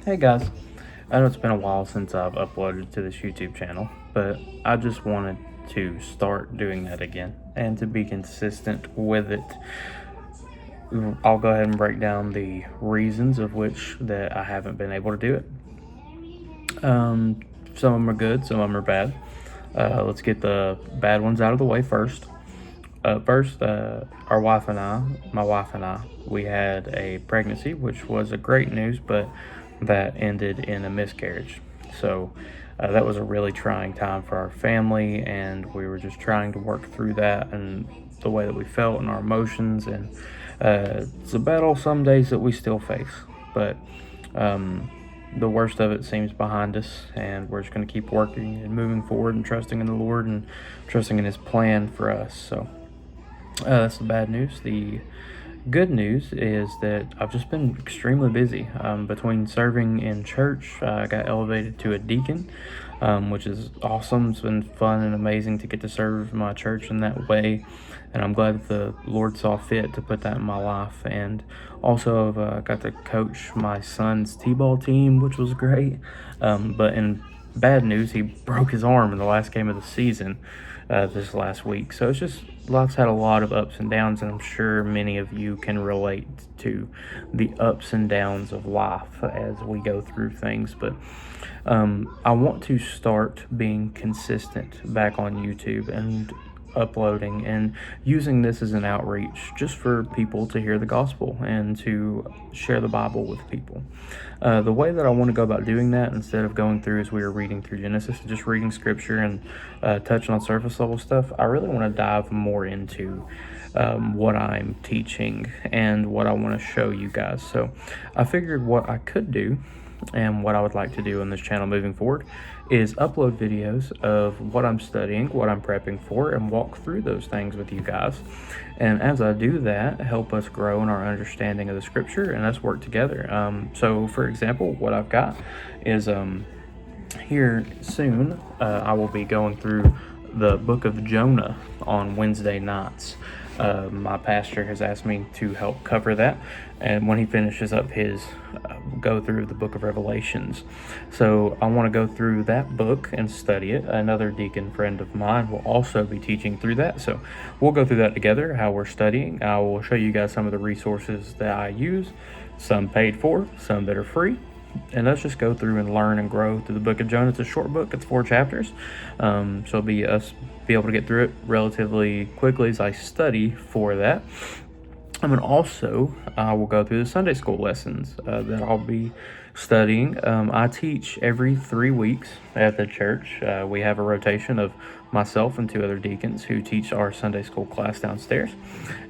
Hey guys, I know it's been a while since I've uploaded to this YouTube channel, but I just wanted to start doing that again and to be consistent with it. I'll go ahead and break down the reasons of which that I haven't been able to do it. Some of them are good, some of them are bad. Let's get the bad ones out of the way first. Our wife and I, my wife and I, we had a pregnancy, which was a great news, but that ended in a miscarriage. So that was a really trying time for our family, and we were just trying to work through that and the way that we felt and our emotions. And it's a battle some days that we still face, but the worst of it seems behind us, and we're just going to keep working and moving forward and trusting in the Lord and trusting in His plan for us. So that's the bad news. The good news is that I've just been extremely busy. Between serving in church, I got elevated to a deacon, which is awesome. It's been fun and amazing to get to serve my church in that way. And I'm glad that the Lord saw fit to put that in my life. And also, I've got to coach my son's T-ball team, which was great. But in bad news, he broke his arm in the last game of the season this last week. So it's just life's had a lot of ups and downs, and I'm sure many of you can relate to the ups and downs of life as we go through things. But I want to start being consistent back on YouTube and uploading and using this as an outreach just for people to hear the gospel and to share the Bible with people. The way that I want to go about doing that, instead of going through as we were reading through Genesis, just reading scripture and touching on surface level stuff, I really want to dive more into what I'm teaching and what I want to show you guys. So I figured what I could do and what I would like to do on this channel moving forward is upload videos of what I'm studying, what I'm prepping for, and walk through those things with you guys. And as I do that, help us grow in our understanding of the scripture and us work together. So for example, what I've got is here soon, I will be going through the book of Jonah on Wednesday nights. My pastor has asked me to help cover that, and when he finishes up his go through the book of Revelations. So I want to go through that book and study it. Another deacon friend of mine will also be teaching through that, so we'll go through that together, how we're studying. I will show you guys some of the resources that I use, some paid for, some that are free. And let's just go through and learn and grow through the book of Jonah. It's a short book. It's 4 chapters. So it'll be us be able to get through it relatively quickly as I study for that. And then also, I will go through the Sunday school lessons that I'll be studying. I teach every 3 weeks at the church. We have a rotation of myself and 2 other deacons who teach our Sunday school class downstairs.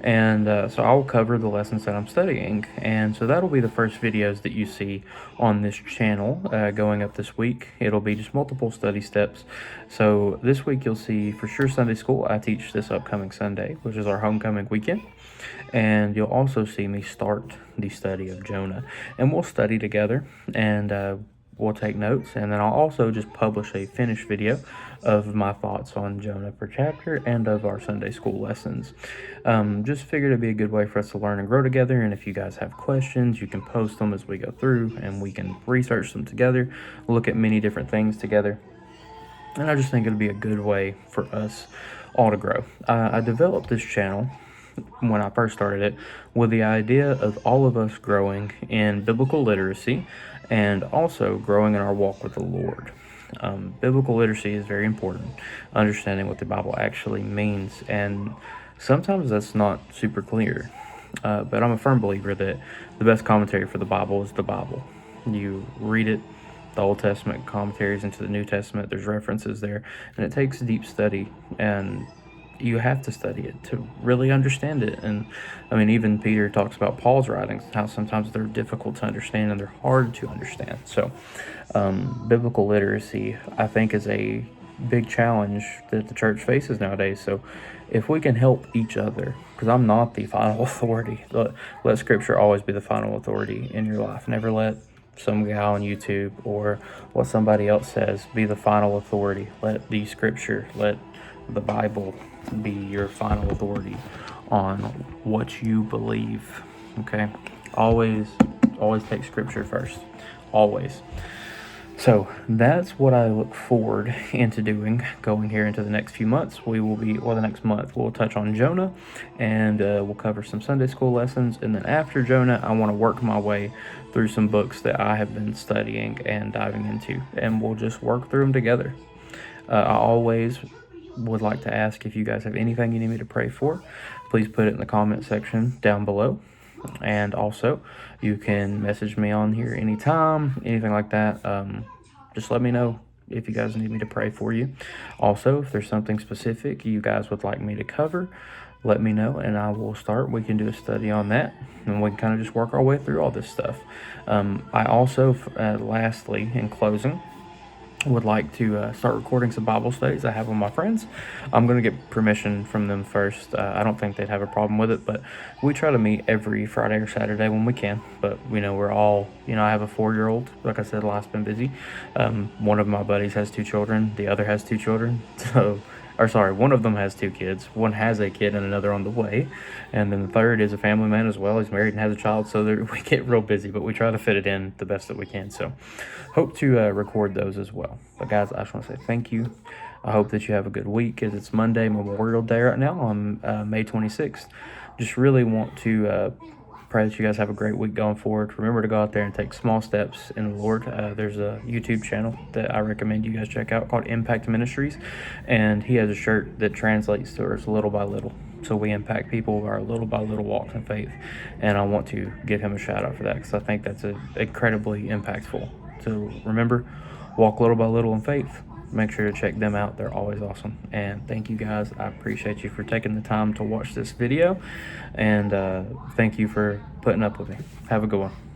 And so I'll cover the lessons that I'm studying. And so that'll be the first videos that you see on this channel going up this week. It'll be just multiple study steps. So this week you'll see for sure Sunday school. I teach this upcoming Sunday, which is our homecoming weekend. And you'll also see me start the study of Jonah. And we'll study together, and we'll take notes. And then I'll also just publish a finished video of my thoughts on Jonah per chapter and of our Sunday school lessons. Just figured it'd be a good way for us to learn and grow together. And if you guys have questions, you can post them as we go through, and we can research them together, look at many different things together. And I just think it'd be a good way for us all to grow. I developed this channel when I first started it with the idea of all of us growing in biblical literacy and also growing in our walk with the Lord. Biblical literacy is very important, understanding what the Bible actually means, and sometimes that's not super clear. But I'm a firm believer that the best commentary for the Bible is the Bible. You read it, the Old Testament commentaries into the New Testament, there's references there, and it takes deep study, and you have to study it to really understand it. And I mean, even Peter talks about Paul's writings, how sometimes they're difficult to understand and they're hard to understand. So biblical literacy, I think, is a big challenge that the church faces nowadays. So if we can help each other, because I'm not the final authority, let scripture always be the final authority in your life. Never let some guy on YouTube or what somebody else says be the final authority. Let the scripture, let the Bible be your final authority on what you believe. Okay, always take scripture first. always. So that's what I look forward into doing going here into the next few months. We will be, or the next month, we'll touch on Jonah, and we'll cover some Sunday school lessons. And then after Jonah, I want to work my way through some books that I have been studying and diving into, and we'll just work through them together. I always would like to ask if you guys have anything you need me to pray for. Please put it in the comment section down below. And also, you can message me on here anytime, anything like that. Just let me know if you guys need me to pray for you. Also, if there's something specific you guys would like me to cover, let me know and I will start. We can do a study on that, and we can kind of just work our way through all this stuff. I also, lastly, in closing, would like to start recording some Bible studies I have with my friends. I'm going to get permission from them first. I don't think they'd have a problem with it, but we try to meet every Friday or Saturday when we can. But, we're all, I have a 4-year-old. Like I said, life's been busy. One of my buddies has 2 children. The other has 2 children. One of them has 2 kids. One has a kid and another on the way. And then the third is a family man as well. He's married and has a child. So we get real busy, but we try to fit it in the best that we can. So hope to record those as well. But guys, I just want to say thank you. I hope that you have a good week, as it's Monday, Memorial Day right now on May 26th. Just really want to pray that you guys have a great week going forward. Remember to go out there and take small steps in the Lord. There's a YouTube channel that I recommend you guys check out called Impact Ministries, and he has a shirt that translates to us little by little. So we impact people with our little by little walks in faith, and I want to give him a shout out for that because I think that's incredibly impactful. So remember, walk little by little in faith. Make sure to check them out. They're always awesome. And thank you guys. I appreciate you for taking the time to watch this video. And thank you for putting up with me. Have a good one.